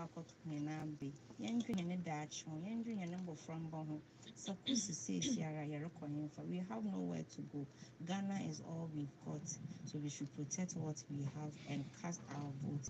akoto nyinaa be yɛndwe yɛn daakye ho yɛndwe yɛn mbɔframba ho sɛ kosi seesiara yɛrekɔ hemfa we have nowhere to go. Ghana is all we've got, so we should protect what we have and cast our vote.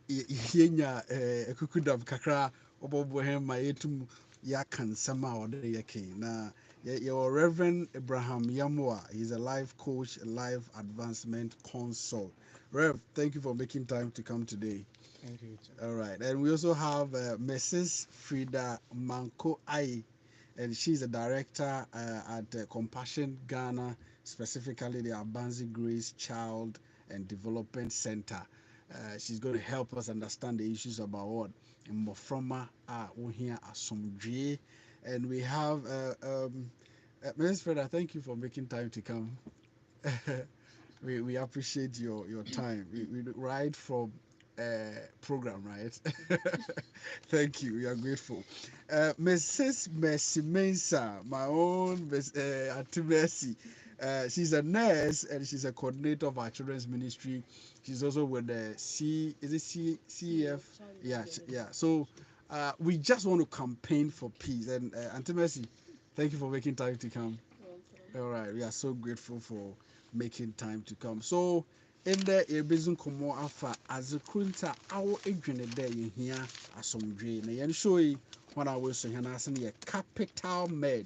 Yenya ekukudam kakra obobo hem ma yetum yaka nsɛm a ɔde yɛke na yɛwɔ Reverend Abraham Yamwa. He's a life coach, a life advancement consult. Rev, thank you for making time to come today. Thank you. All right, and we also have Mrs. Frida Manko Ai, and she's a director at Compassion Ghana, specifically the Abanzi Grace Child and Development Center. She's going to help us understand the issues about what Mofroma are here asomdwe, and we have Mrs. Frida. Thank you for making time to come. We appreciate your time. We ride from program, right? Thank you. We are grateful. Mrs. Mercy Mensa, my own Auntie Mercy. She's a nurse and she's a coordinator of our children's ministry. She's also with the CEF? Yeah, yeah. So we just want to campaign for peace. And Auntie Mercy, thank you for making time to come. All right, we are so grateful for making time to come. So, in the Ebizun Komo Alpha, as a Kunta, our agent day in here, as some drain, and show you what I was saying, as a capital med.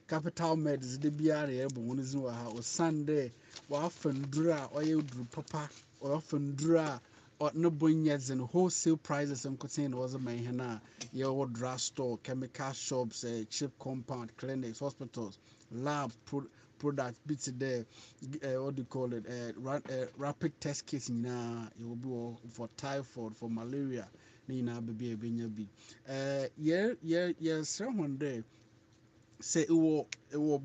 Capital med is the BRA, but one is no house Sunday, or often draw, or you do papa, or often draw. Or no bunyas and wholesale prices and contain was a man your drugstore, chemical shops, chip compound, clinics, hospitals, lab products, bits there, what do you call it? Rapid test kits in it will be for typhoid, for malaria. Nina baby a benya someone there say it was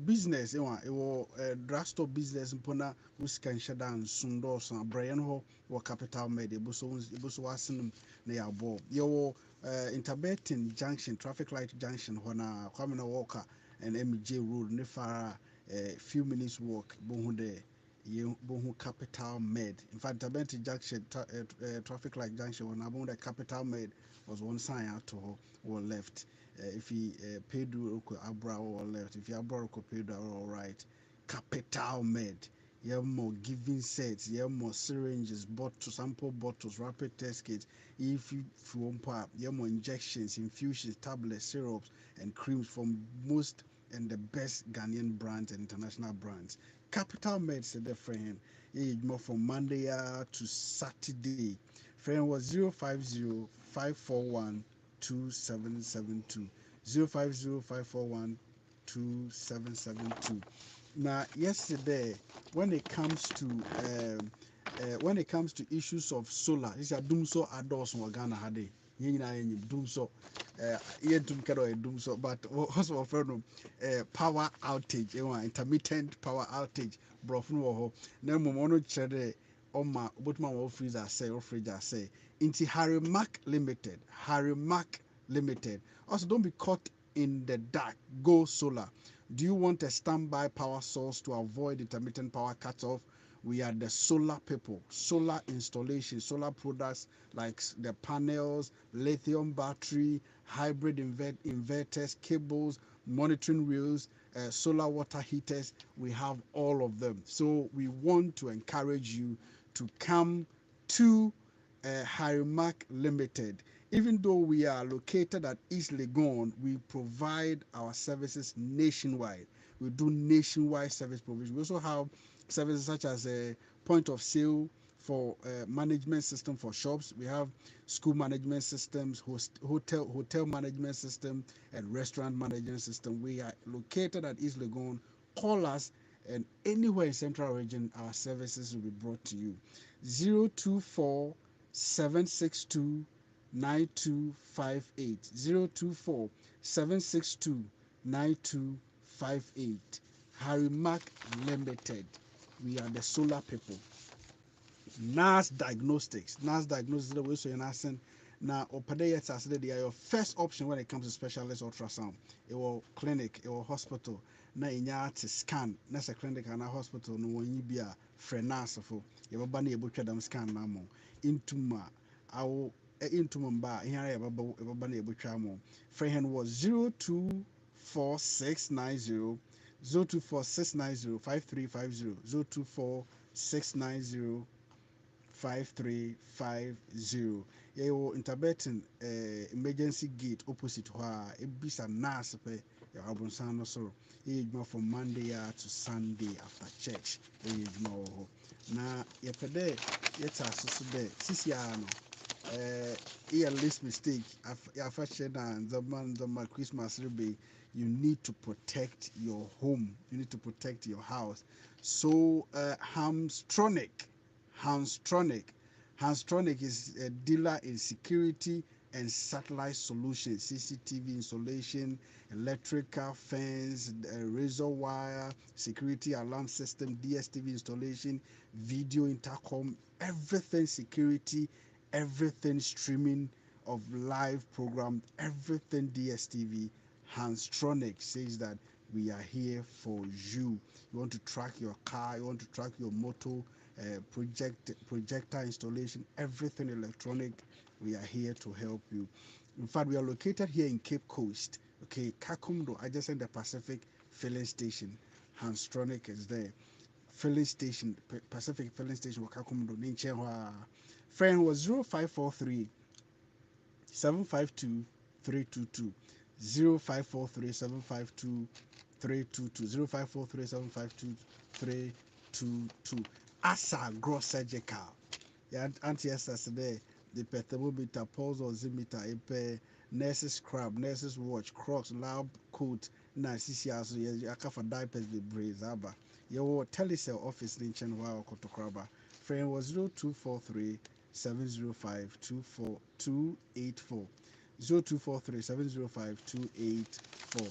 business it was drugstore business mpona musika nhyɛ da nsundo so abrɛyɛ no hɔ wɔ capital med ebuso wasenum na yɛabɔ yɛwɔ interbetin junction traffic light junction hɔ na kwame na walker and mj road ne far a few minutes walk bohu there bohu capital med in fact interbetin junction traffic light junction hɔ na bohu the capital med was one sign out to her or left. If he paid Abra or left, if you Abra paid all right, capital med. You have more giving sets, you have more syringes, bottles, sample bottles, rapid test kits. If you want pop, you have more injections, infusions, tablets, syrups, and creams from most and the best Ghanaian brands and international brands. Capital Med said their friend, more from Monday to Saturday. Friend was 050 541 2772 050-541-2772. Now, yesterday, when it comes to issues of solar, this is doom so adults in Ghana had doom so doom so, but also of power outage, intermittent power outage, brofun wo na momono chere oma botuma wo freezer say or fridge say into Harry Mack Limited. Also, don't be caught in the dark. Go solar. Do you want a standby power source to avoid intermittent power cutoff? We are the solar people. Solar installation, solar products like the panels, lithium battery, hybrid inverters, cables, monitoring wheels, solar water heaters. We have all of them. So we want to encourage you to come to Harimak Limited. Even though we are located at East Legon, we provide our services nationwide. We do nationwide service provision. We also have services such as a point of sale for management system for shops. We have school management systems, hotel management system, and restaurant management system. We are located at East Legon. Call us, and anywhere in Central Region, our services will be brought to you. 024 762 9258 024 762 9258. Harry Mack Limited. We are the solar people. NAS Diagnostics is the way so you're asking now opadeyet as they are your first option when it comes to specialist ultrasound. It will clinic, it will hospital. Na inya to scan, na a clinic and a hospital no one be a frenasofo. You have been able to them scan now into ma our into Mumba, here a baba chamo. Friend was 024690 024690 5350 024690 5350. You interbeting emergency gate opposite her. It be a nurse pay your abonsano so. From Monday to Sunday after church. Na yepede yeta so de sisiano here list mistake afa share and the Christmas rebe. You need to protect your home, you need to protect your house. So Hamstronic is a dealer in security and satellite solutions, CCTV installation, electrical fence, razor wire, security alarm system, DSTV installation, video intercom, everything security, everything streaming of live program, everything DSTV. Hamstronic says that we are here for you. You want to track your car, you want to track your motor, projector installation, everything electronic, we are here to help you. In fact, we are located here in Cape Coast, okay, Kakumdo, adjacent the Pacific filling station. Hamstronic is there. Filling station, Pacific filling station, Kakumdo, Ninchehua. Friend was 0543 752 322. 0543 752 322 0543 752 322. Asa gross surgical. Yeah, anti-SS there. The thermometer, pulse oximeter, nurses scrub, nurses watch, Crocs, lab coat, na CCR, so yeah, for diapers, the brace, aba. Your telecell office in Chenwa Kotokraba. Friend was 0243 705 284. 0243 705 284.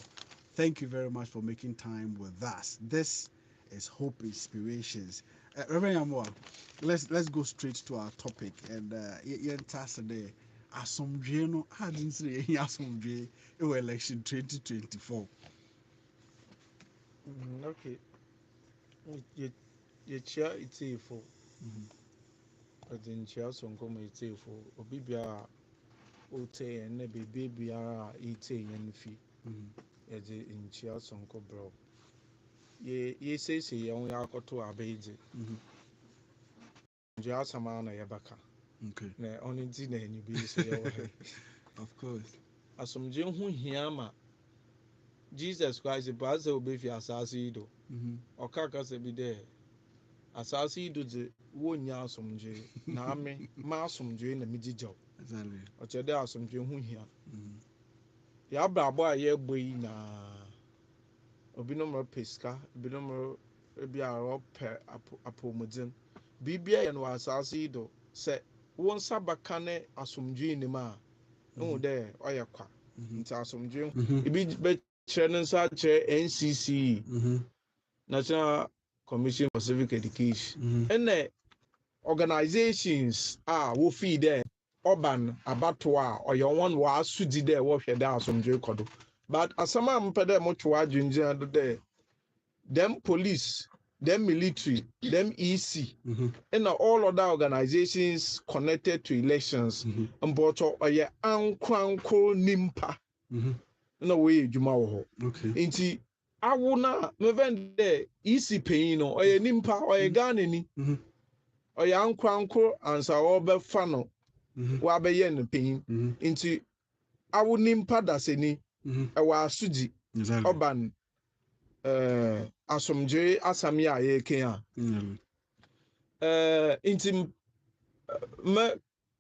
Thank you very much for making time with us. This is Hope Inspirations. Reverend Yamwa, let's go straight to our topic. And today, asomdwe no hadn't say asomdwe election 2024. Okay. You chair it's a for. But in chair some come it's a for. Obibia ote and ne baby are eating and fee. As in chair some co bro. Ye say only alcohol to a baby. Just a man a baka. Okay. Ne only dinner and you be say of course. As some Jim who hear Jesus Christ, the Baza will be assassin. Or carcass be there. Assassin do the one yard some J. Name, Marsum J in the midi job. Exactly. Or there are some Jim who hear. Yabba boy, ye boy na. Obinomor pesca, binomor be our per apomodin. Bibia and was assassin say one sabacane asumji in the ma. No, there, or ya qua. It's asumji. It be Chairman NCC, National Commission for Civic Education, and the organizations will feed there. Urban abattoir or your one was sudi there what you down some Jacob. But as some pede motua ginger there, them police, them military, them EC, and all other organizations connected to elections, and boto or your uncle nimpa. No way, Juma. Okay. Inti, I will not move there easy pain or a nimpa or a ganini or your uncle and so over funnel. Wabe yen pain into I would nimpa das any a wa suji urban asomje asamia ye kea into me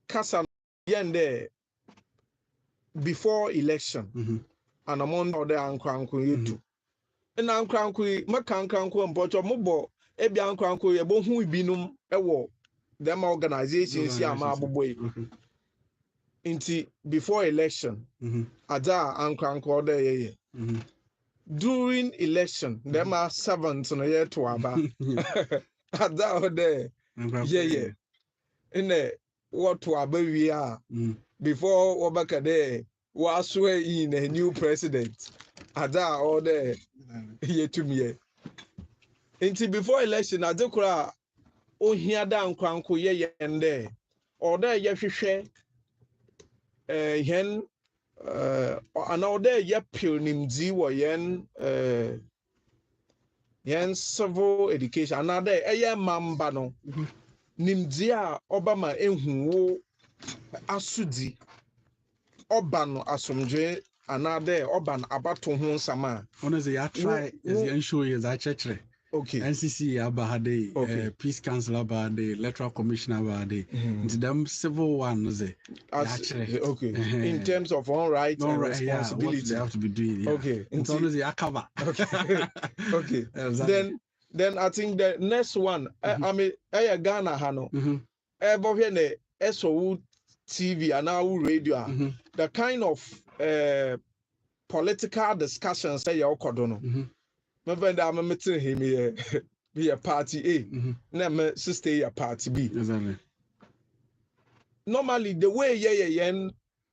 kasa yen there before election. And among other uncle you too. And uncle Macanco and Porto Mobo, Ebi uncle, a bon who binum a war. Them organizations, Yamaboy. Inti before election, Ada uncle there. During election, them are servants on a year to Abba. Ada there. Yeah. In the what to Abba we are before Obaka there. Was swear in a new president. Ada or there here to me. Until before election, Adokra, oh, here down Cranko, ye and there. Or there, ye share yen ana there ye pil nimdi wo yen civil education ana there eye mamba no nimdi a obama ehu wo asudi oba no asomdwe ana there oba no abato ho nsama honestly I try as you show you that church. okay NCC abahade okay. Peace Council abahade Electoral Commission abahade into them civil ones okay in terms of all rights and responsibility what they have to be doing okay it's honestly I cover okay okay exactly. then I think the next one I mean Ghana hano ne SO TV and now radio the kind of political discussions say you kodono my friend I'm meeting him here be a party A na me sister a party B exactly. Normally the way yen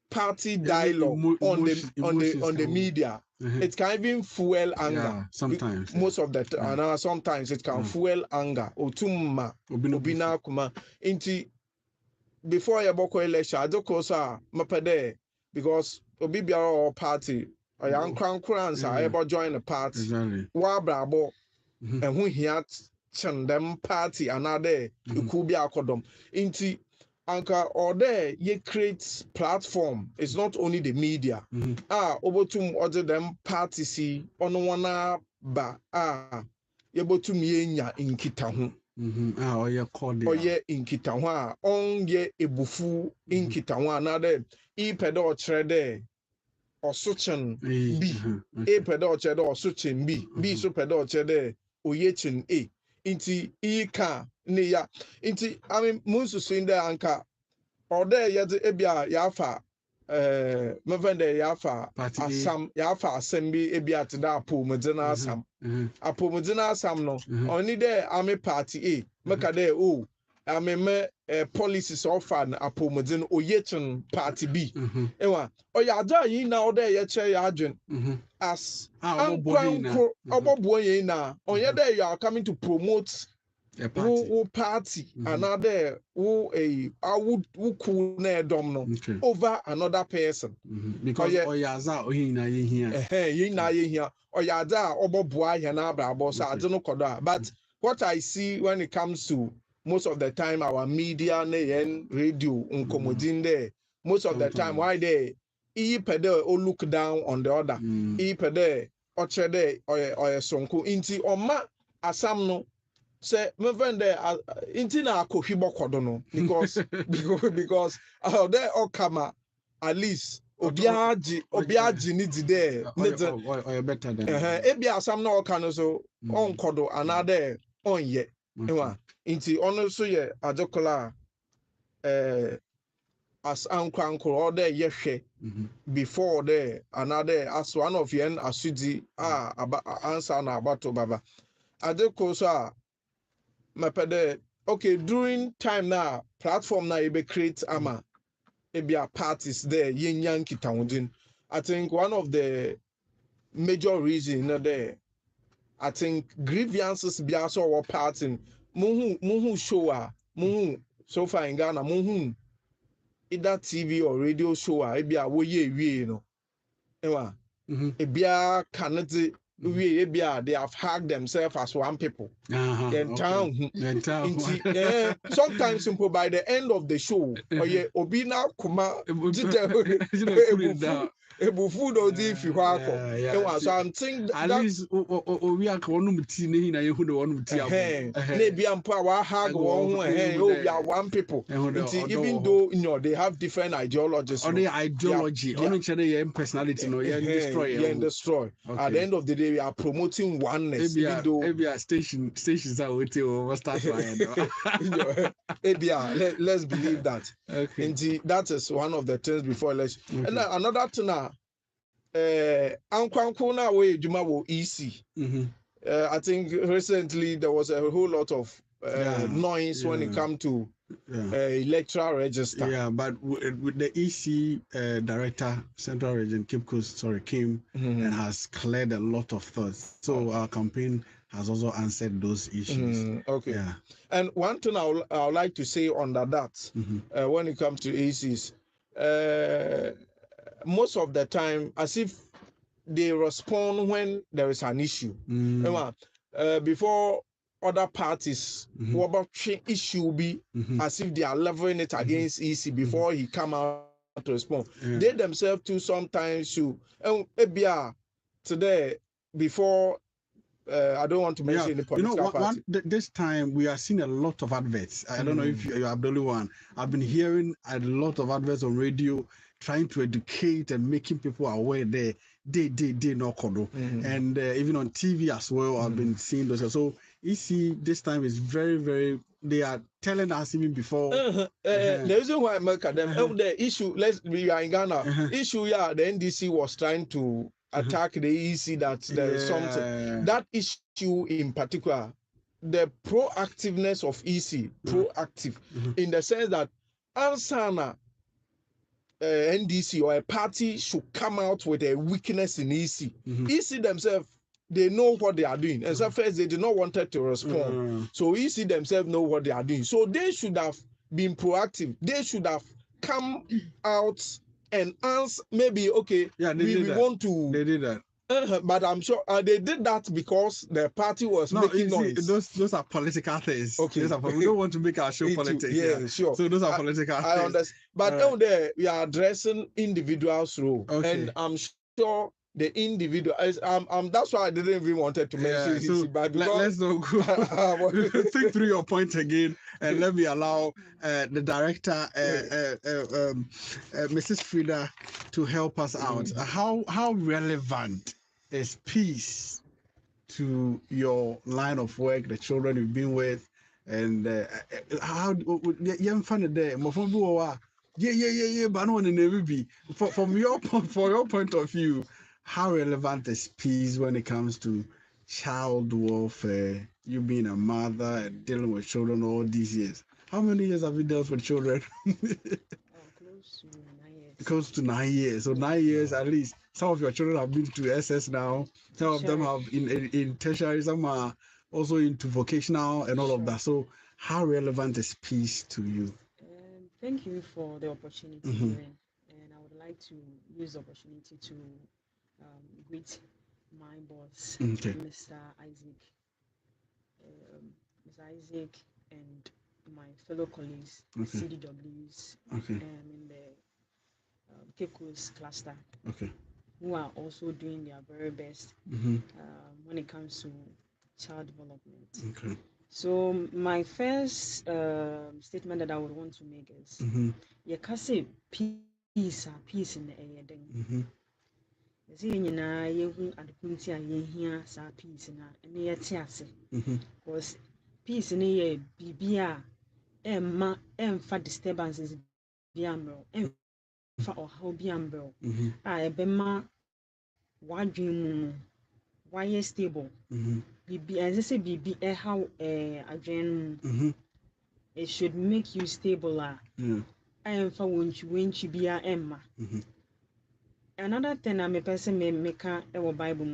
party dialogue on the media it can even fuel anger sometimes most of the time sometimes it can fuel anger otumma obina kuma inti before your boko election adoko sa mapede because obi biara or party oyan krankuransa ebo join the party wa brabo ehun hia chen them party another iku bi akodom inti anka or there ye create platform it's not only the media obotum other them party si ono wana ba ye botum ye nya inkita ho oye inkita ho a onye ebufu inkita ho another ipede o kire de osochen bi ipede o kire de osochen bi so pede o kire de oyechen inti ika ne ya inti I mean munsu swinde anka ode yede ebia yafa mevende yafa asam yafa assembly ebia tida apomudina asam apomudina asam no oni de ame party A meka de me policies offer na apomudin oyechen party B ewa oyada yi na ode ye che ya adwen as obobo yi na onye de you are coming to promote who party another who cool na dom no over another person because oyaza ohina ye hia oyada obobo ahia na abrabo so ade no kodo but what I see when it comes to most of the time our media na radio nkomodin there most of the time why they pede o look down on the other pede o chede oye sonko inti oma asam no say my friend there inti na akohwibo kodo no because there all come at least obiaji need there or better than ebi asam na oka no so on kodo another on ye inti ono so ye ajokola as ankranko or there yehwe before there another as one of yen asudi answer na abato baba adeko so mapede okay during time now platform now you be create ama ebia parties there yenyan kitawudin I think one of the major reason there I think grievances be also our party muhu show muhu so far in Ghana muhu either TV or radio show ebia wo ye no ewa ebia kanete they have hugged themselves as one people. Sometimes simple by the end of the show, obina kuma ebufu do di fi hwako. So I'm thinking at least we are one tea na ye hu the one tea. Na bia mpa wa hug we are one people. Even though they have different ideologies. Only ideology, only personality no destroy. At the end of the day we are promoting oneness even though stations are waiting over start let's believe that. Okay. And that is one of the things before election. And another thing ankwanko na we juma wo EC. I think recently there was a whole lot of noise when it comes to electoral register. Yeah, but with the EC director, Central Region, Cape Coast, came and has cleared a lot of thoughts. So our campaign has also answered those issues. Okay. Yeah. And one thing I would like to say under that, when it comes to ECs, most of the time as if they respond when there is an issue. Before other parties, what about issue be as if they are leveling it against EC before he come out to respond. They themselves too sometimes too. Today before I don't want to mention the political party. This time we are seeing a lot of adverts. I don't know if you are the only one. I've been hearing a lot of adverts on radio trying to educate and making people aware they no kodo. And even on TV as well, I've been seeing those. So EC this time is very, very, they are telling us even before. The reason why I make them the issue, we are in Ghana, issue, the NDC was trying to attack the EC that there is something. That issue in particular, the proactiveness of EC, proactive, in the sense that Ansana NDC or a party should come out with a weakness in EC. EC themselves, they know what they are doing. And so first, they did not want to respond. So EC themselves know what they are doing. So they should have been proactive. They should have come out and answer. Maybe, okay, we want to. They did that. But I'm sure they did that because the party was making noise. Those are political things. Okay. We don't want to make our show politics. Yeah, sure. So those are political things. I understand. But down there, we are addressing individuals' role. Okay. And I'm sure the individual, that's why I didn't even wanted to mention so let's not go. Think through your point again, and let me allow the director, Mrs. Frida, to help us out. How relevant is peace to your line of work, the children you've been with, and how young fun there? From your point of view, how relevant is peace when it comes to child welfare? You being a mother and dealing with children all these years. How many years have you dealt with children? Close to 9 years. So 9 years at least. Some of your children have been to SS now. Some of them have in tertiary. Some are also into vocational and all of that. So how relevant is peace to you? Thank you for the opportunity. And I would like to use the opportunity to greet my boss, Mr. Isaac. Mr. Isaac and my fellow colleagues, CDWs, in the KECOS cluster, who are also doing their very best when it comes to child development. So my first statement that I would want to make is, you can say peace in the air. Because peace in a BBA and for disturbances be umbrella and for how be umbrella. I bema why dream why stable. BB as I say BB how a dream it should make you stable. And for when you be a Emma. Another thing I'm a person may make a Bible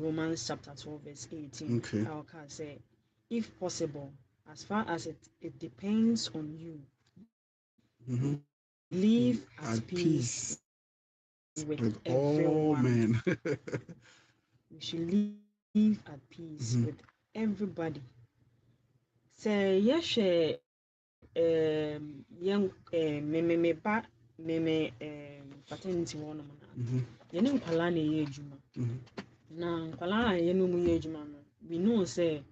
Romans chapter 12 verse 18. I can say, if possible, as far as it depends on you, live at peace with everyone. Men. We should live at peace with everybody. Say yes, young me paternity one man. Nkwala na ye adwuma. Na nkwala na ye no mu ye adwuma no. We know say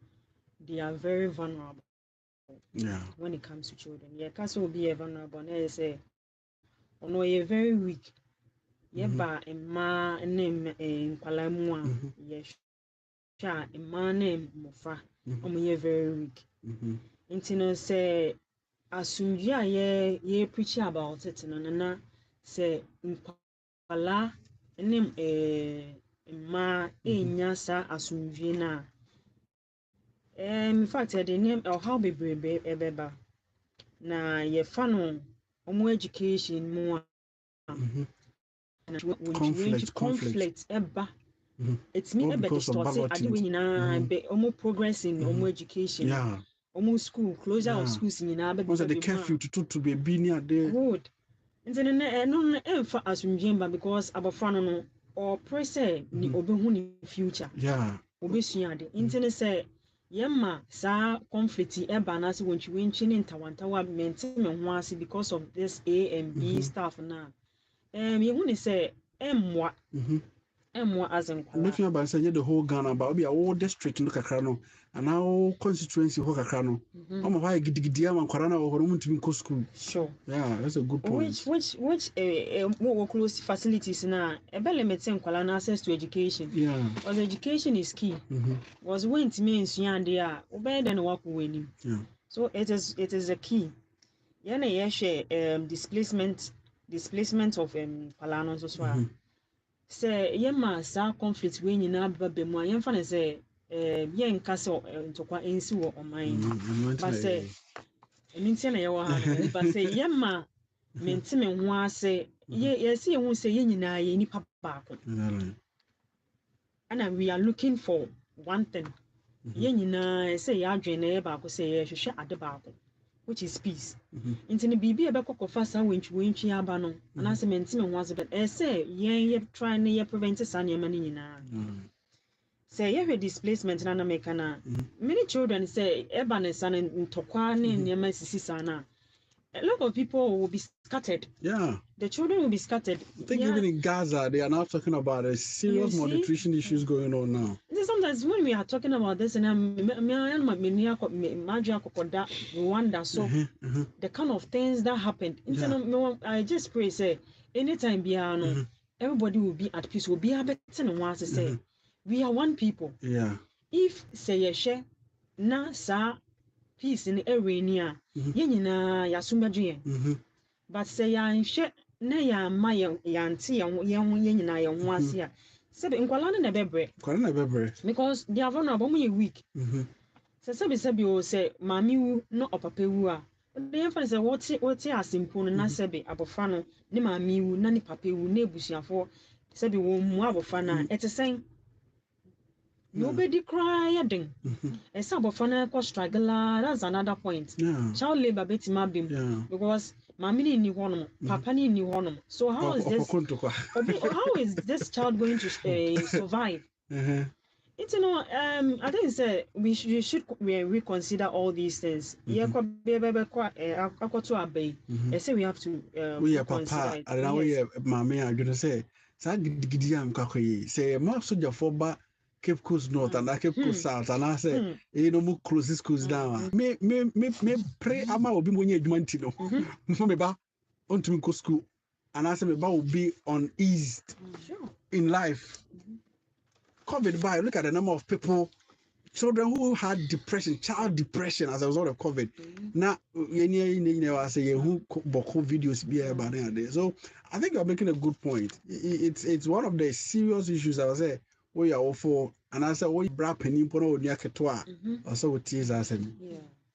they are very vulnerable. When it comes to children. Yeah, cause will be vulnerable. Na say ono ye very weak. Ye ba emma name nkwala mu a ye sha emma name mofa. Omo ye very weak. Intino say asumdua ye preach about it no na say nkwala nim ma enya sa asumdue na in fact the name or how bebrebe ebeba na ye fa no omo education mu conflict eba it's me ebe distorted ade we nyina be omo progressing omo education almost school closure of schools in Abba. Was the curfew to be near there? Good. nti ne no emfa asumdwemba because abofra no or say ni obehu ni future yeah obesua ade nti ne say yemma saa conflict eba na se wontwi ne ntawantawa mente me ho ase because of this A and B stuff na yehu ne say emwa as in kwala making about say the whole Ghana but be a whole district no kakra no and now constituency ho kakra no am why gidigidi am kwara na wo mu ntimi ko school. Sure. Yeah, that's a good point. Which what close facilities na ebe limit kwala na access to education. Yeah. Because education is key. Was when to me nsua de a obey den work weni. Yeah. So it is a key. Yana ye share displacement of kwala no so say yema sa conflict we nyina baba mu ayemfa ne say ye nka se ntokwa ensi wo oman but say emintia na ye wo ha but say yema menti me ho ase ye see hu say ye nyina ye nipa baako and we are looking for one thing ye nyina say ya adwen na ye baako say ye hwehwe ade baako which is peace. Into the BB about fast and winch abano, and as a mention was but say, ye try and ye prevent a son, your money na. Say, you have displacement and Americana. Many children say, Eban son in Tokwane and Yamasi sana. A lot of people will be scattered. Yeah. The children will be scattered. I think even in Gaza, they are now talking about a serious malnutrition issues going on now. Sometimes when we are talking about this, and Rwanda, so the kind of things that happened. I just pray, say, anytime everybody will be at peace. Will be able to say, we are one people. Yeah. If say share na sa peace in area yenina yasumbaje. But say ya share na ya ma ya anti ya yenina ya ho ase a. Sebe nkwala na bebre. Nkwala na bebre. Because they are vulnerable, we weak. Sebi o say mami wu no opapa wu a. They fa say what asimpo na sebe abofra no ne mami wu na ne papa wu na ebusuafo sebi wo mu abofra na etesen nobody cry yading. Esa abofra na ko struggle, that's another point. Yeah. Child labor betima bim because mami ni honom, papa ni honom. So how is this child going to survive? It's I think say we should reconsider all these things. I say we have to we are papa and now we mami are going to say gidi am kwakoyi say mo soldier for ba Cape Coast North and Cape Coast South and I say no more close schools down. Me pray ama obi mo nya adwuma ntino. Mo me ba on to go school and I say me ba will be on ease in life. COVID by look at the number of people, children who had depression, child depression as a result of COVID. Now, I say who boko videos be about there. So I think you're making a good point. It's one of the serious issues I was say we are all for, and I said we bra penny pono near ketwa. Also with tears I said.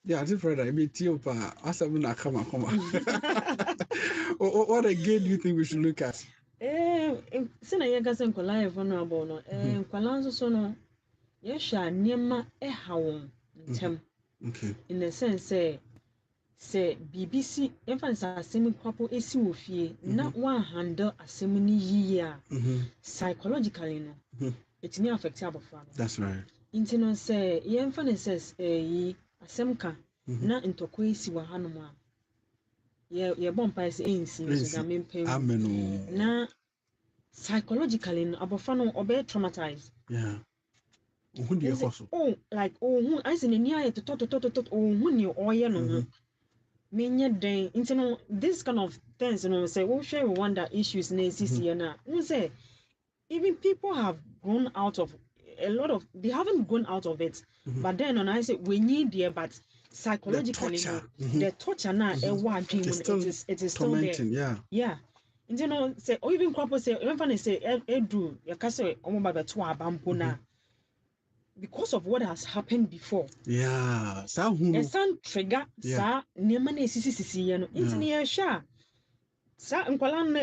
Yeah, I did Fred. I mean, Tiopa. I said, "We not come. What again do you think we should look at?" Sina yega sen kwala e vulnerable no kwala nso so no ye hwa niema e ha won ntem. Okay. In the sense say BBC emphasis asem kwapo esi wo fie na one handle asem ni yiye a psychologically no it may affect abofra. That's right. Intino say ye emphasis yi asem ka na ntoko esi wa hanom a ye bompa ese ensi so ga mempem. Amen. Na psychologically abofra no obe traumatized. Yeah. Like I say ni aye to hu ni oye no. Menye den intino this kind of things say we share Rwanda issues na CC na. We say even people have grown out of they haven't gone out of it. But then I say we need there but psychologically the torture now it is still there. Yeah. Say or even couple say even say edu you can say omo to abampo na because of what has happened before. Yeah. A sound trigger sa niema na sisi ye no into na sha sa nkwala na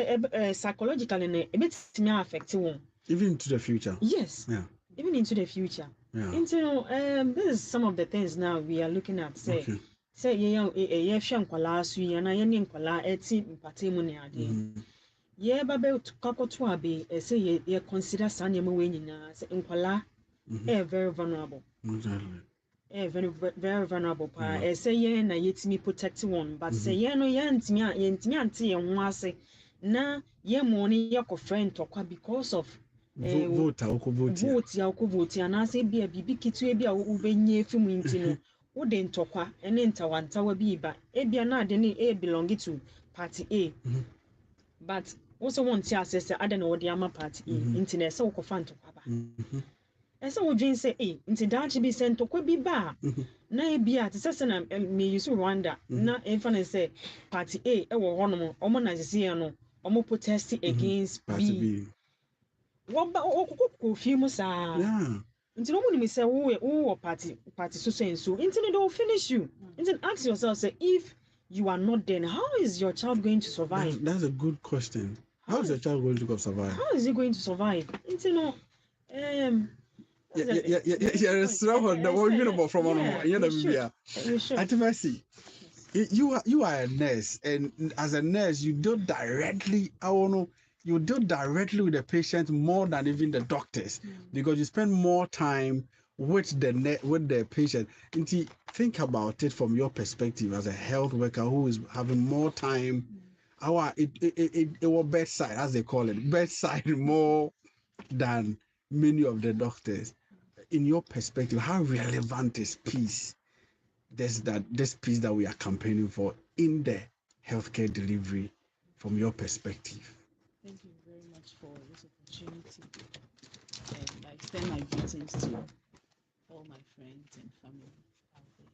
psychologically na ebetimi affect won even into the future. Yes. Yeah. Even into the future. Yeah. Into this is some of the things now we are looking at. Say say ye hwe nkwala so ye na ye ne nkwala eti mpate mu ne ade ye ba be kakoto abe say ye consider sa ne we nyina say nkwala very vulnerable. Exactly. Very very vulnerable pa say ye na yetimi protect one but say ye no ye ntimi ante ye ho ase na ye mo ne ye ko friend tokwa because of vote ya na say bia bibi kitu e bia wo benye fimu nti no wo de ntokwa ene ntawantawa bi ba e bia na de ne belong to party A but also want to assess ade na wo de ama party A nti na say wo ko fa ntokwa ba ese wo dwen say nti dachi bi say ntokwa bi ba na e bia te say na me use Rwanda na enfa na say party A e wo hono omo na sisi no omo protest against B waba okoko fi mu sa nti no mu ni say wo party so nti they will finish you nti ask yourself say if you are not there how is your child going to survive? That's a good question. How is your child going to survive? How is he going to survive? Nti no you are a nurse, and as a nurse you deal directly with the patient more than even the doctors because you spend more time with the patient. Think about it from your perspective as a health worker who is having more time. It was bedside, as they call it, bedside more than many of the doctors. In your perspective, how relevant is peace? This peace that we are campaigning for in the healthcare delivery from your perspective. Thank you very much for this opportunity. And I extend my greetings to all my friends and family out there.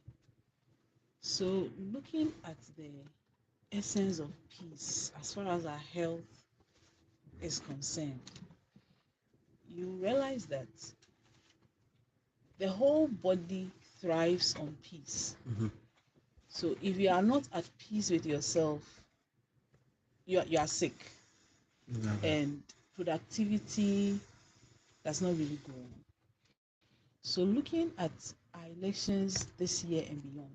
So looking at the essence of peace as far as our health is concerned, you realize that the whole body thrives on peace. So if you are not at peace with yourself, you are sick. And productivity does not really go on. So looking at our elections this year and beyond,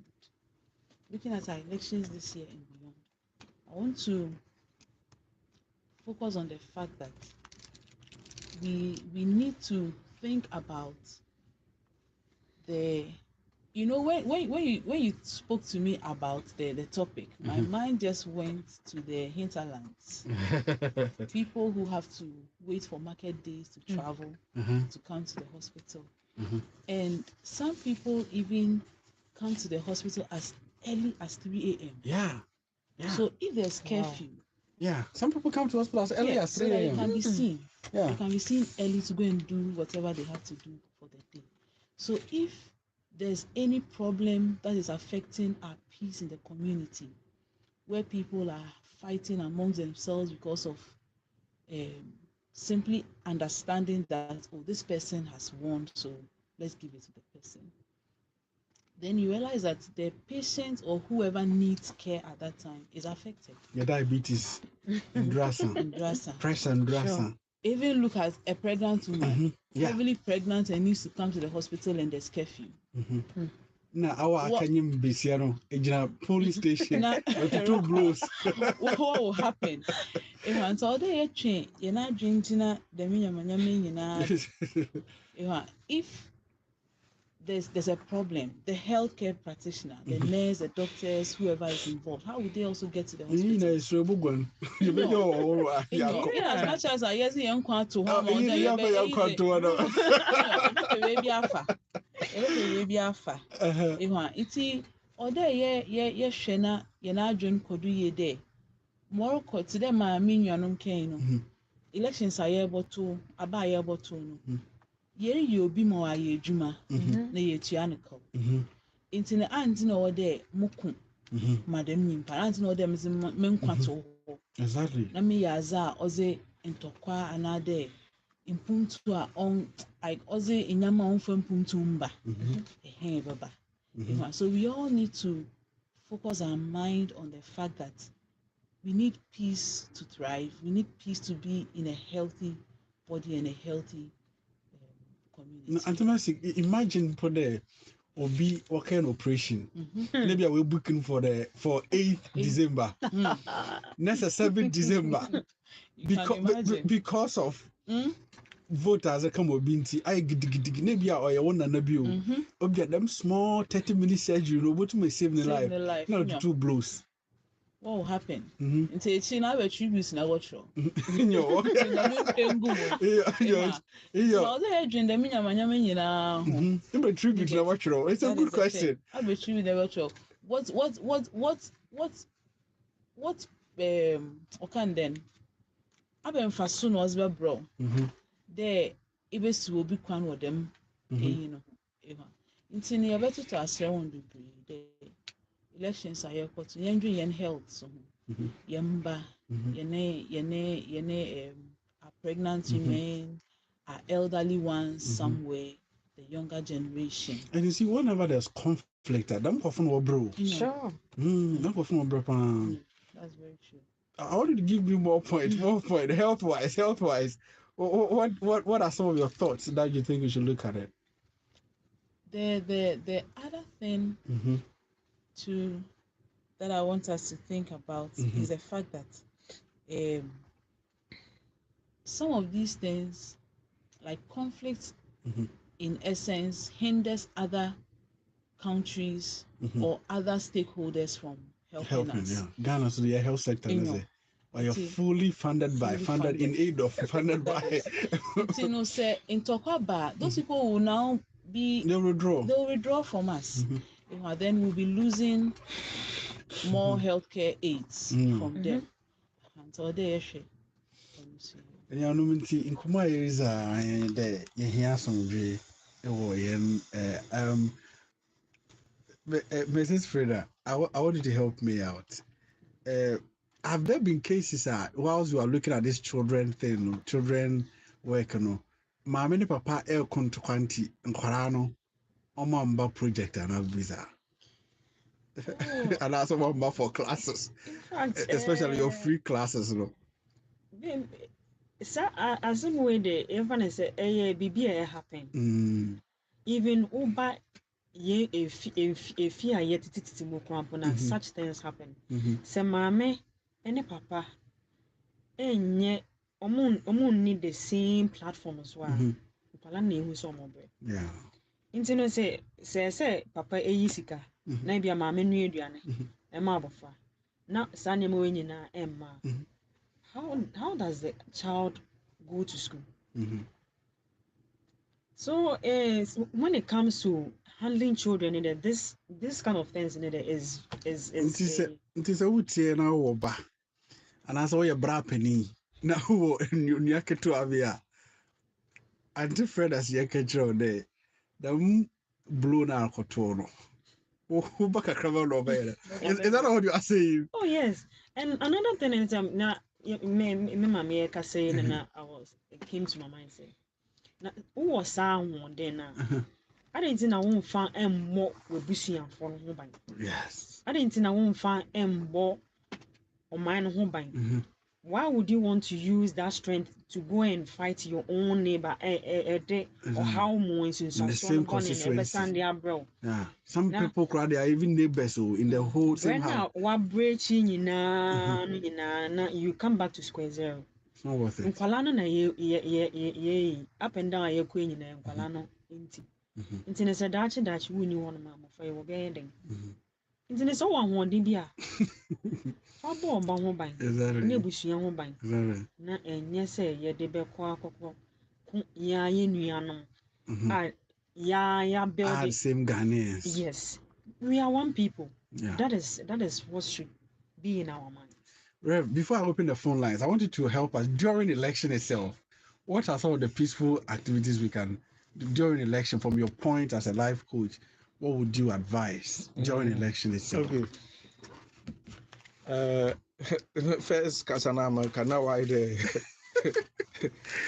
I want to focus on the fact that we need to think about when you spoke to me about the topic, my mind just went to the hinterlands. People who have to wait for market days to travel to come to the hospital. And some people even come to the hospital as early as 3 a.m. Yeah. So if there's curfew, some people come to hospital as early as 3 a.m. So that can be seen. They can be seen early to go and do whatever they have to do for the day. So if there's any problem that is affecting our peace in the community, where people are fighting amongst themselves because of simply understanding that, this person has won, so let's give it to the person, then you realize that the patient or whoever needs care at that time is affected. Your diabetes, pressure and drasa. Even look at a pregnant woman, heavily pregnant and needs to come to the hospital and there's curfew. Now, our Kenyan Bisiano, a police station with 2 blows. What will happen? If all day train, you're not drinking the if there's a problem, the healthcare practitioner, the nurse, the doctors, whoever is involved, how would they also get to the hospital? As much as I yes, young to elections are able to yeri obi ma wa ye adwuma na ye tuaniko nti na anti na ode muku madam nyimpa anti na ode menkwato exactly na me yaza oze ntokwa anade impuntu a on like oze inyama on impumtu mba baba so we all need to focus our mind on the fact that we need peace to thrive. We need peace to be in a healthy body and a healthy community. Imagine obi what kind operation. Mhm. Maybe we're booking for 8th December. Next 7th December. You can imagine. Because of Mm? voters that come binti I gidi maybe or you want na bi o. Mhm. Obi them small 30-minute surgery no but me save the Save life. the life. No Yeah. 2 blows. What will happen? Mhm. Nti echi na we tributes na watch. Yo. Na no pengu mo. Yeah. So the hedging the nyama nyina ho. Mhm. The tribute na watch. It's a good question. I be tribute the watch. What okan then? Abemfa so no ozbe bro. Mhm. There ibesi obi kwan wo dem eyi no. Nti ne yebeto to asre won bebre. Elections are here to yen health so yemba yene our pregnant women, our elderly ones somewhere, the younger generation. And you see, whenever there's conflict, them often will bro. Sure. Them often will bro. That's very true. I want you to give me more point, health wise. What are some of your thoughts that you think we should look at it? The other thing to that I want us to think about is the fact that some of these things, like conflicts, in essence, hinders other countries or other stakeholders from helping us. Yeah. Ghana, so the health sector is it? Or you're fully funded in aid of funded by. You know, say in Tokwaba, those people will now be They'll withdraw from us. Then we'll be losing more healthcare aids from them. And so they and you know, in Kuma areas there you hear some very Mrs. Freda, I want you to help me out. Have there been cases whilst you are looking at this children work, Mama and Papa to Quanti and Quarano Omamba project and visa. And that's one for classes. In fact, Especially your free classes, as some way the everyone say BB happen. Even Uber if you are yet to such things happen. Say mame and papa and yet need the same platform as well. Yeah. Intino say papa yisika na bia mame nu aduane e ma abofa na sane mo nyina emma. How does the child go to school? So when it comes to handling children, this kind of things is it is a utie na woba and as all your bra penny na wo nyake to avia anti Fred as yake chro de them blow na koto no wo baka krava no be is that what you are saying? Oh yes. And another thing is na me mama ka say na it came to my mind say na who was then na I didn't know one fan and more with Bussian for home. Yes. I didn't know one fan and more on mine home. Why would you want to use that strength to go and fight your own neighbor or how more in the same constituency? Yeah. Some people cry they are even neighbors in the whole same house. What breaching you come back to square zero. It's not worth it. Up and down, you're queen in Kwalano. Nti said that we knew one mamma for your bedding. Nti so one dibia. Fabo ba ho ban. Ne busua ho ban. Na enye se ye de be kwa kokko. Ya ye nuanom. Ya build same Ghanaians. Yes. We are one people. Yeah. That is what should be in our mind. Rev, before I open the phone lines, I want you to help us during election itself. What are some of the peaceful activities we can do during election from your point as a life coach? What would you advise during election itself? Okay. First, Kasanama, Kana wide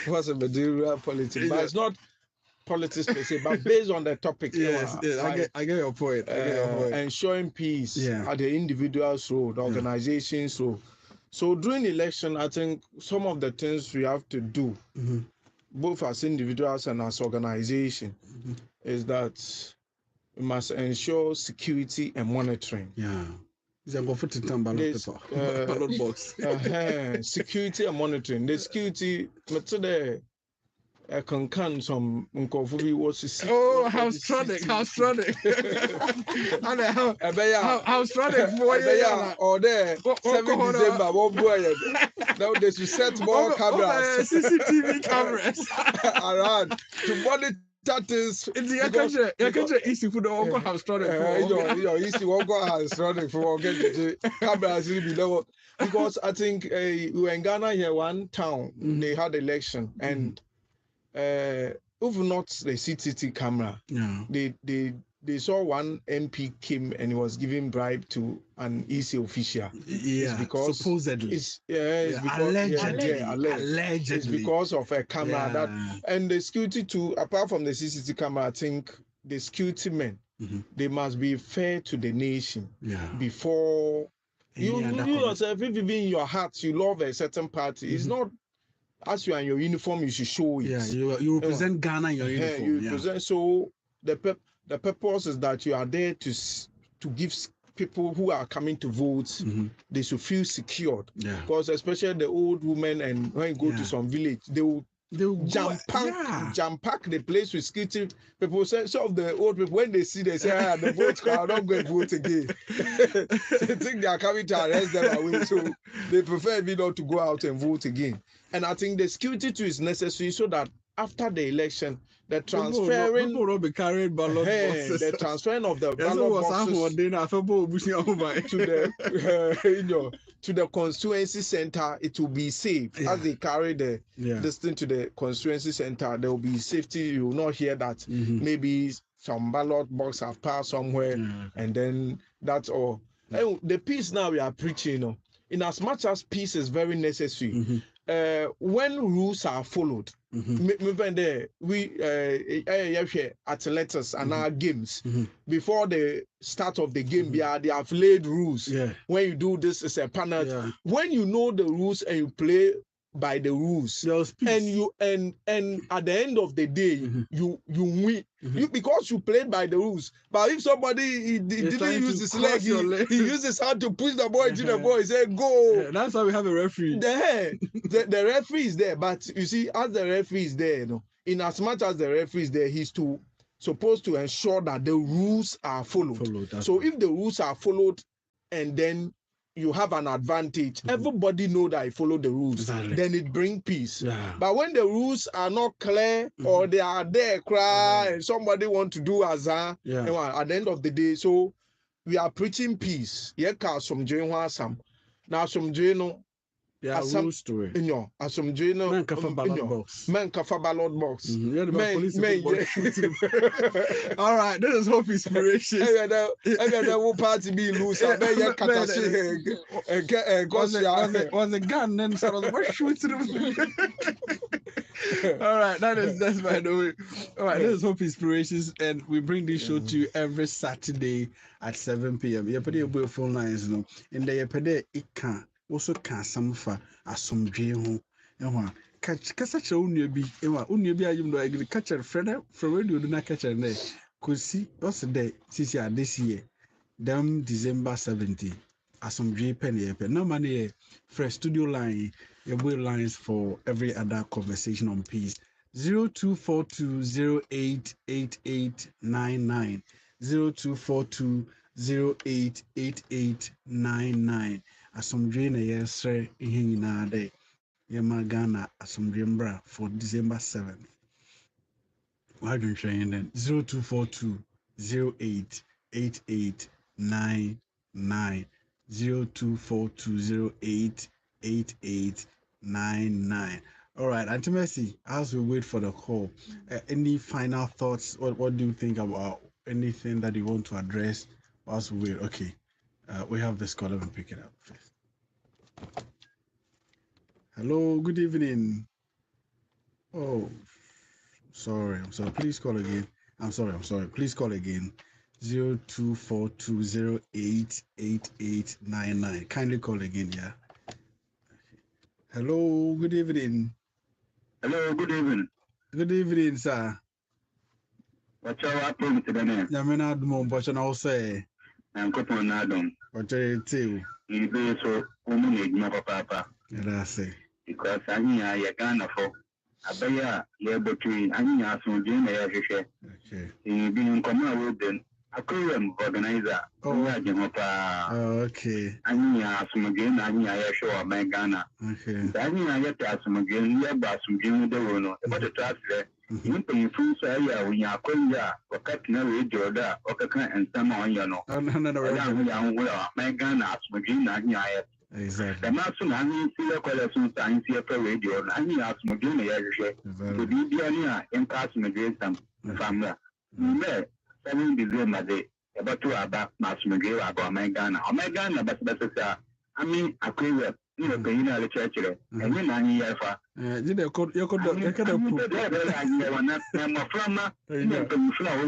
what's a material politics, but it's not politics per se, but based on the topic. Yes, I get your point. Ensuring peace at the individual's role, the organization's role. So during election, I think some of the things we have to do, both as individuals and as organization, is that we must ensure security and monitoring. Yeah. It's a good to ballot There's, paper. Ballot box. security and monitoring. The security, today, I can count some uncover was Oh, House Tronic. And House Tronic for you. Or there, 7 December, what boy? Now they should set more cameras, CCTV cameras around to monitor things. You can easy for the Uncle House Tronic. Your easy Uncle House Tronic for get cameras will be low. Because I think we were in Ghana here, one town, they had election, and even not the CCTV camera, they saw one MP came and he was giving bribe to an EC official. Yeah, it's because supposedly. It's because allegedly. It's because of a camera that, and the security too. Apart from the CCTV camera, I think the security men they must be fair to the nation. Before you yourself, if even in your heart you love a certain party, it's not. As you are in your uniform, you should show it. Yeah, you represent Ghana in your uniform. You present, so the purpose is that you are there to give people who are coming to vote, they should feel secured. Because especially the old women, and when you go to some village, they will jump pack the place with security. People say, some of the old people, when they see, they say, the vote crowd, I'm not going to vote again. They think they are coming to arrest them away, so they prefer me not to go out and vote again. And I think the security too is necessary so that after the election, the transferring people will be carrying ballot boxes. The transferring of the ballot boxes to the constituency center, it will be safe. As they carry this thing to the constituency center, there will be safety. You will not hear that maybe some ballot box have passed somewhere, and then that's all. And the peace now we are preaching, in as much as peace is very necessary. When rules are followed, we athletics and our games before the start of the game, they have laid rules. When you do this, it's a penalty. When you know the rules and you play by the rules, and you and at the end of the day, you win. Because you played by the rules. But if somebody he didn't use his leg, he used his hand to push the ball into the ball, he said go. That's why we have a referee. The referee is there, but you see, as the referee is there, in as much as the referee is there, he's supposed to ensure that the rules are followed. So if the rules are followed, and then you have an advantage, everybody know that I follow the rules, then it brings peace. But when the rules are not clear, or they are there and somebody want to do azar, at the end of the day, so we are preaching peace. Now some rules to it. Some men kafa ballot box. All right, this is Hope Inspiration. Party be loose. Was the gun then shooting. All right, that's by the way. All right, this is Hope Inspirations, and we bring this show to you every Saturday at 7 p.m. You put your phone lines, in the you put also can some for asomdwe ho ehwa kasa che onua bi ehwa onua bi ayim do agriculture friend from radio do na catcher na kosi was there sisi this year them December 17 asomdwe pen ye pen no money fresh studio line your boy lines for every other conversation on peace 0242088899 0242088899 asomdwe na yesre ihe nyina de yema Ghana asomdwe mbra for December 7th. Why don't you train then 0242088899 0242088899. All right, Auntie Mercy, as we wait for the call, any final thoughts? What do you think about anything that you want to address as we wait? Okay, we have this call. Let me pick it up first. Hello, good evening. Oh, sorry. I'm sorry. Please call again. I'm sorry. Please call again. 0242088899. Kindly call again, yeah. Hello, good evening. Hello, good evening. Good evening, sir. What's our problem today? Yamina Dumon Bochana say, I'm coping Adam. What you too? You be so woman, no papa. That's it. Because I mean, I can't afford. Abaya, yeah, between I mean, I soon do my share. Okay. You be in common with them. A Korean organizer. Oh, okay. okay. I mean, I some again, I mean, I show my Ghana. Okay. I mean, I get some again, yeah, but some game the one. About the trust there. You pay full say, when you are calling ya, or cutting away Jordan, or Kakan and some on your no. My Ghana, some again, I mean, exactly. The Masun, I mean, see a collection science here for radio, I mean, as Magina, to be the in passing against them, family. You may 7 December day, about 2 about Masmagila about my Ghana. Oh, my Ghana, but I mean, a queer, you know, paying a church, and you know, year for. Did you could I'm a farmer, you flower,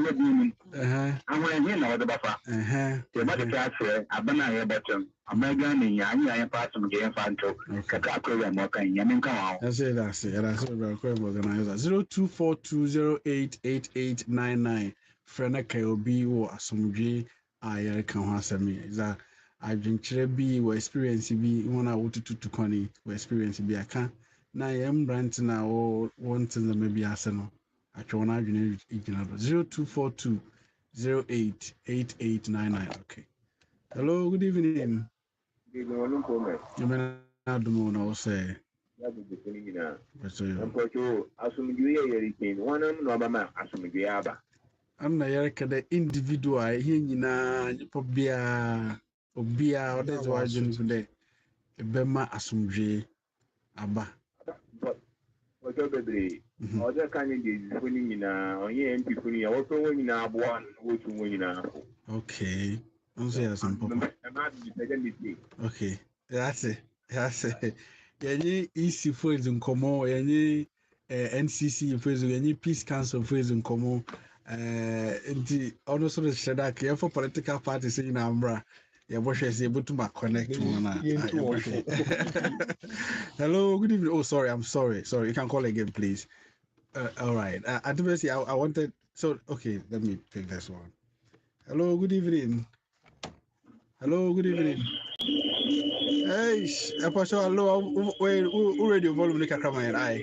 I'm going to know the buffer. The better class here, I've been a bottom. A Megan and I pass some game fan to Kakako and Moka and Yamin come out. That's it. That's about organizer 0242088899. Frena KOB or Asumji, I can answer me. Is that I've been Cherebi or experience be one I wanted to Connie or experience be a can. Now I am branding now or one thing maybe Arsenal. I can 0242 088899. Okay. Hello, good evening. You may not do more, say. That's the beginning. I'm for you. Assume one of Nobama, assume the Abba. I'm not the individual here in Obia, or that's why I didn't today. Bema Asumje Abba. But whatever the other candidates winning in a people, also winning a one, which winning a. Okay. Okay. That's it. That's it. Any EC phrase in common, any NCC phrase, any Peace Council phrase in common. The also the Shadak for political parties in Ambra. Your boss is able to connect to one. Hello, good evening. Oh, sorry, I'm sorry. Sorry, you can call again, please. All right. I wanted. So, okay, let me take this one. Hello, good evening. Hello, good evening. Hey, Pastor, hello. Wait, who radio volume? Come on, I.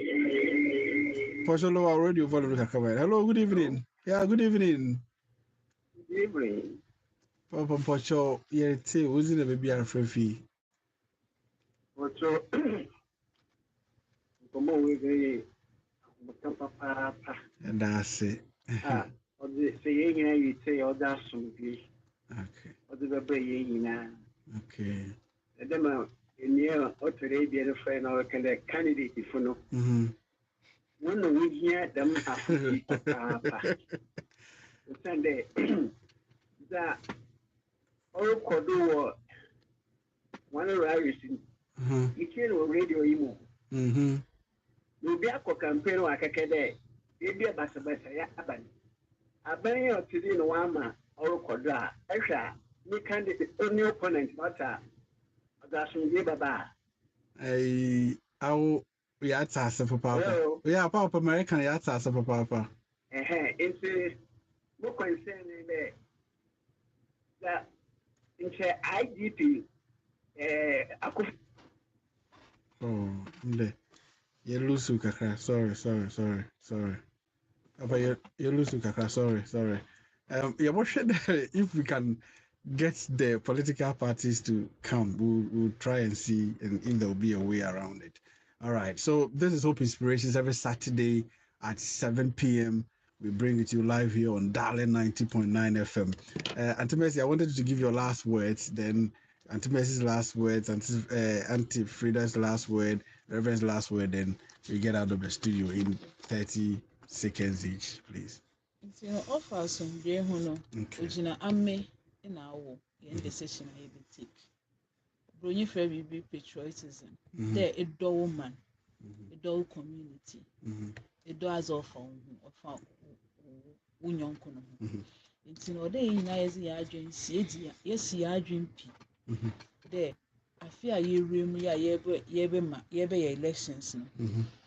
Pastor, hello, radio volume. Come on. Hello, good evening. Yeah, good evening. Good evening. Papa Pastor, yeah, who's in the baby and free? What's your come on with the papa? And that's it. Or the saying you say, oh, that's some good. Okay. Or the baby, okay. And then in your Australia, friend or candidate for no. When we hear them papa. Sunday that all Kodo one Irish you can radio emo. You'll be a campaign or a cacade. You'll be a bassa ya aban. A banner to the Noama or Kodra, Esha, you candidate only opponent, not that's me, Baba. I'll be at us for papa. We are Papa American at us for papa. It's a more concerning that in IGP. Oh, you lose Kakra. Sorry. Papa, you lose Kakra. Sorry. Yeah, what should if we can get the political parties to come, we'll try and see and if there will be a way around it. All right. So this is Hope Inspirations every Saturday at 7 p.m. We bring it to you live here on Darling 90.9 FM. Auntie Mercy, I wanted to give your last words, then Auntie Mercy's last words, Auntie Frida's last word, Reverend's last word, then we get out of the studio in 30 seconds each, please. You know, offer some day, Ujina Ame in our decision I will take. Bring your fair be patriotism. There a dull man, a dull community, a does of Union. It's in order in Isaiah, yes, ya dream P. There, I fear you room ya yebe elections.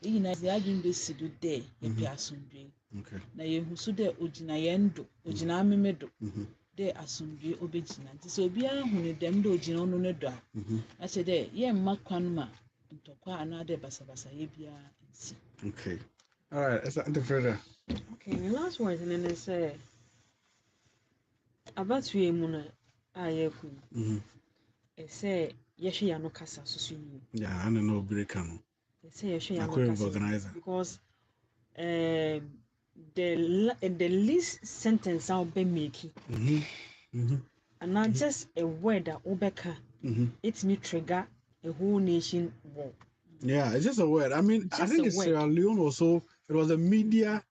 In Isaiah, this do there, a piasundre. Okay. Na yehu so de ogina yendo, ogina ameme do. De asomdwe obegina. Nti so obiara hu ne dem de ogina no ne do a. Na che de ye mma kwan ma ntokwa ana de basabasa ye bia nsi. Okay. All right, that's the further. Okay, the last word and then say about we muna ayeku. Say yeshi ya no kasa susu yi. Yeah, I don't know break am. Say yeshi ya no kasa organizer because the least sentence I'll be making. And not just a word that Obeka. It's me trigger a whole nation war. Yeah, it's just a word. I mean, I think it's Sierra Leone also. It was a media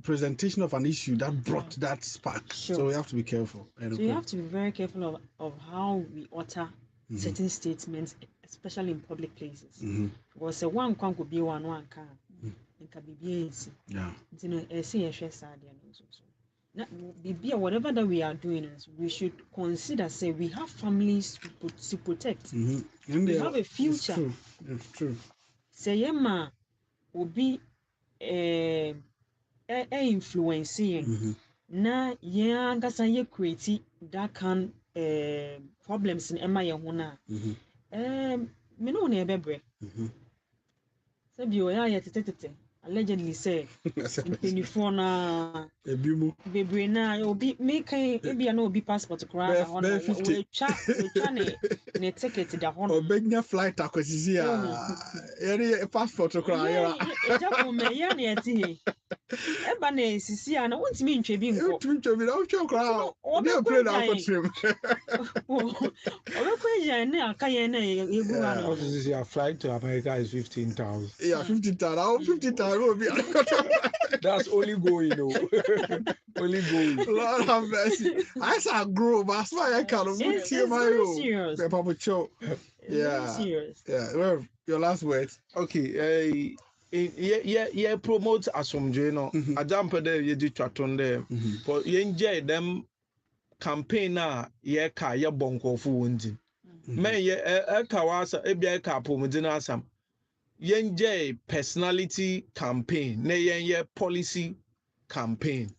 presentation of an issue that brought that spark. Sure. So we have to be careful. So you have to be very careful of how we utter certain statements, especially in public places. Because one can be one can and can be easy. Yeah. You know, say a share sad whatever that we are doing is we should consider say we have families to protect. We have a future. It's true. Say yema will be influencing na yeah ngasa ye create that can problems in ema ye ho na me no na ebebre say bi o ya ye tete allegedly say in na bebre na obi make ebi na obi passport kra ho na we twa ne ticket da ho obegnya flight akwasisi a passport kra ya ejapo me ya na eti eba na sisi a na wontimi ntwe bi nko na otwe kra obi play na akotrim obi kwa na aka ye na yegu ha This is flight to America is 15,000. Yeah, 50,000. 50,000 will be. That's only going, only going. Lord have mercy. I saw grow, but that's why I can't see my serious. Yeah. Serious. Yeah. Well, your last words. Okay. Yeah, promote asomdwe no. Adampe de ye di twaton de. For ye nje them campaign na ye ka ye bonkofo wontin. Men ye ka wasa ebia ka pomudina asam. Yenje personality campaign, ne yenye policy campaign,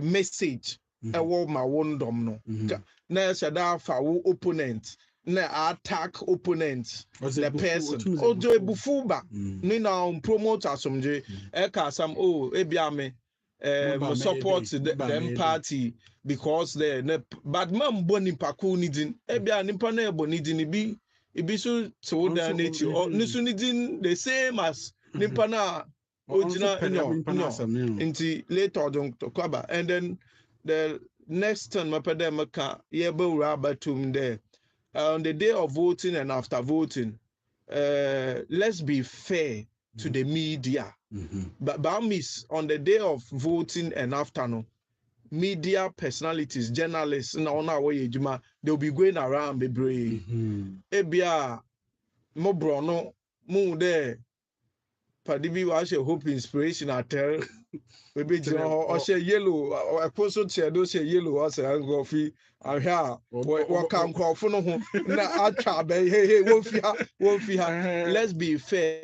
message, ewo ma wondom no. Na shada fa wo opponent, na attack opponent, the person. Ojo ebufuba, ni na promote asomje, eka sam ebia me support them party because but man boni paku nidin, ebia nipa na ebo nidin bi. Ibisu so down nature or nisunidin the same as nimpana ojina inti later don't kwaba and then the next turn mapedemaka yebe rabatum there on the day of voting and after voting let's be fair to the media but miss on the day of voting and after no media personalities, journalists, they'll be going around the brain. Ebia Mobrono, Moon there. Padibi was a hope inspiration at tell. Maybe or say yellow, or a person say those yellow was a coffee. I hear what come call for no home. Hey, won't fear. Let's be fair.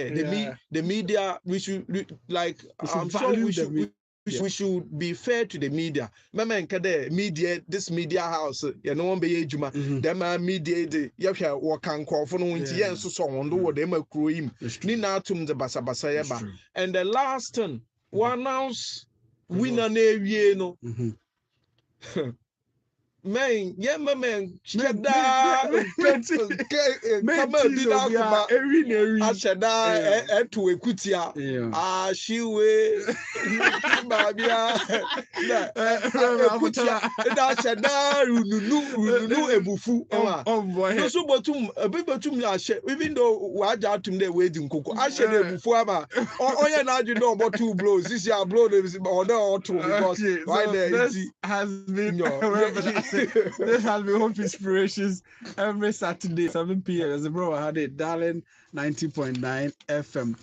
The media, we should like, I'm sure we should. We should be fair to the media. Mama nkade media this media house you know be ejuma dem media ye hwe wo kan kwofo no nti ye nso so wondo wo dem akuro him ni na atum de basabasa ye ba and the last one announce winner na ewie no men ye men sheda kama di da kuma asheda eto ekutia ashiwe babia ekutia da sheda rununu ebufu no so botum ebebetum ya she even though waja atum dey wedding koko ashe dey ebufu ama oye na aju do about two blows this year blow or two because why there has been this has been Hope Inspirations every Saturday, 7 p.m. As a bro, I had it, Darling 90.9 FM,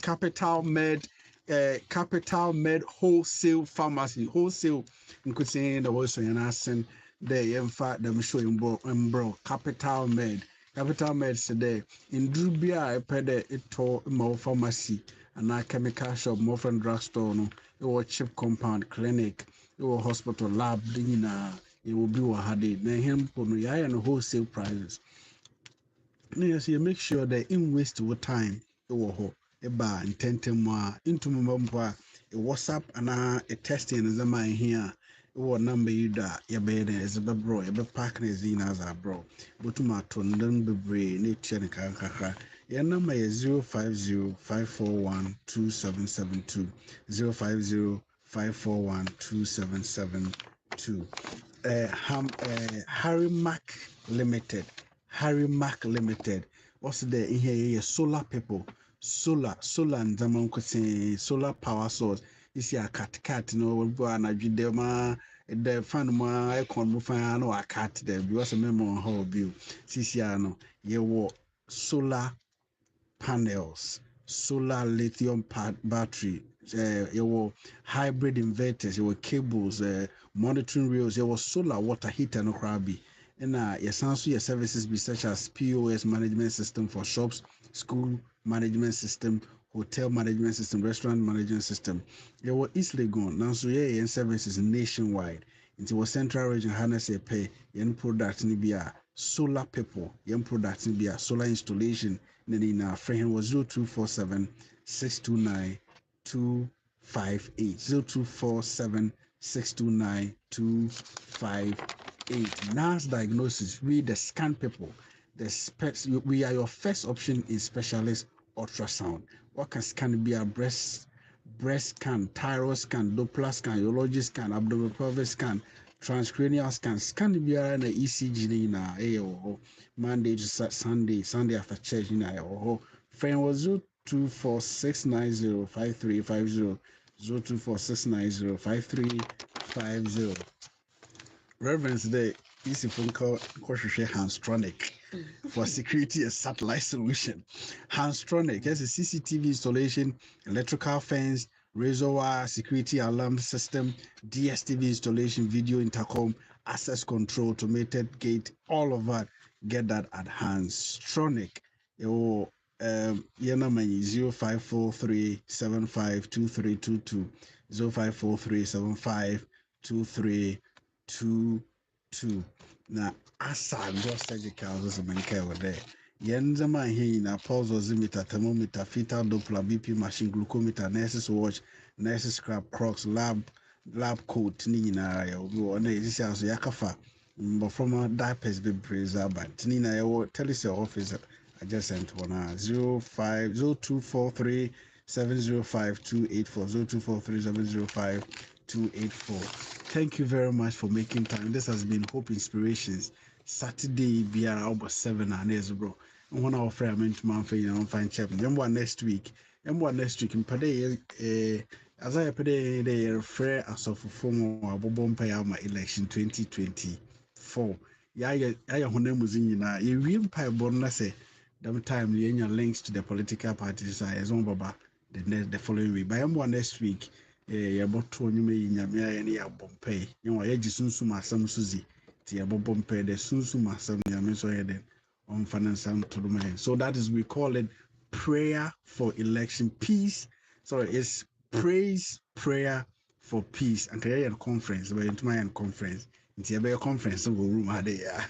Capital Med Wholesale Pharmacy, wholesale. You could say the wholesale and asking the info them showing bro, Capital Med today in Drubia, I paid it to more pharmacy. ana chemical shop Morphin drugstore no ɛwɔ chip compound clinic ɛwɔ hospital lab de nyinaa ɛwɔ bi wɔ ha de na ɛhɛn mpo no yɛayɛ no wholesale prices na yɛsɛ make sure that in waste your time ɛwɔ hɔ ɛba ntɛntɛm mu a ntumi mpo a WhatsApp ana a testing is a my here or number you da your bed is a bro a pack is in as a bro but to my ton don't be brave nature and kaka your number is 050-541-2772 050-541-2772 Harry Mac Limited what's there in here solar people solar and solar power source is a cat no will go and the fan ma icon fan no a cat there because a memo how bill ciciano ye solar panels solar lithium battery your hybrid inverters your cables monitoring rails your solar water heater no crabby and your services be such as POS management system for shops, school management system, hotel management system, restaurant management system. There were East Legon, now so yeah, services nationwide. Into a central region, harness a pay, yen product nibia, solar people, yen product nibia, solar installation, in our friend was 0247 629 258 0247 629 258. NAS diagnosis, we the scan people. We are your first option in specialist ultrasound. What can scan be a breast scan, thyroid scan, Doppler scan, urology scan, abdominal pelvis scan, transcranial scan. Scan be a ECG na Monday to Sunday after church na friend was 0246905350 0246905350. Reverence Day. Easy phone call Handstronic for security and satellite solution. Handstronic has a CCTV installation, electrical fence, razor wire, security alarm system, DSTV installation, video intercom, access control, automated gate, all of that. Get that at Handstronic. Your number is 0543752322 0543752322. Na asa just surgical was a menke over there. Yenzama here na pulse oximeter, thermometer, fetal Doppler, BP machine, glucometer, nurses watch, nurses scrap, crocs, lab coat, nina ya na isi aso yakafa. But from diapers be brazer but nina ya tell us your office adjacent one 0243 705 284 0243 705 284. Thank you very much for making time. This has been Hope Inspirations. Saturday, be around 7 hours, bro. And one of our friends meant to man for you know, find chap. Next week. In Pade, as I pay the refer as of form of Bobompayama election 2024. I name was in you real pie bonus say, that time you links to the political parties. I as on Baba the following week. By next week. Yɛbɔto nnwuma yi nyame ayɛ ne yɛabɔ mpae yɛwɔ yɛgye sunsum asɛm so zi nti yɛbɔbɔ mpae dɛ sunsum asɛm nyame nso yɛ dɛn ɔmfa ne nsa nto ma yɛn. So that is we call it prayer for election peace. Sorry, it's prayer for peace. And yɛyɛ conference but yɛntuma yɛn conference nti yɛbɛyɛ conference wɔ room ade ya.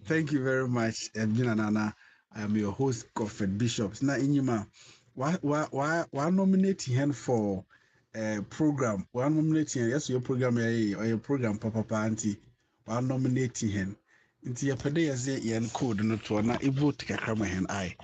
Thank you very much. Nana, I am your host Godfred Bishops. Na inyuma why nominate him for program one nominating yes your program or your program papa anti one nominating him into your pede yes yen code no to na e vote kakra ma hen ai